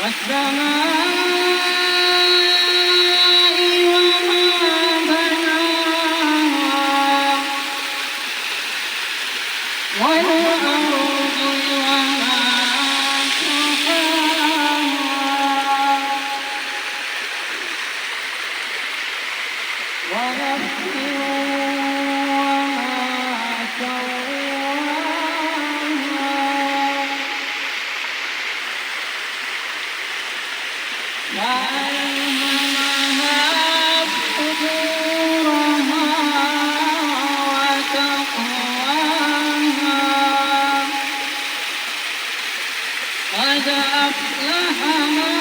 والسماء وما بناها والأرض وما طحاها ونفس وما سواها فألهمها فجورها وتقواها قد أفلح من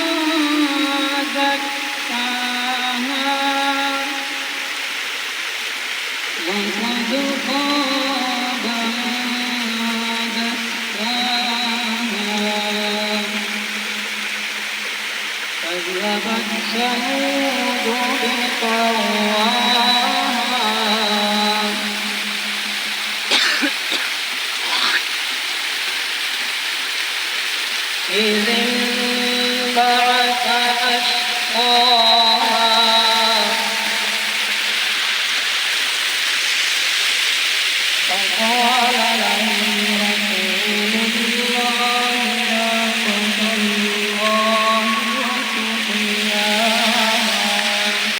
زكاها وقد خاب من دساها كذبت ثمود بطغواها إذ انبعث أشقاها فقال لهم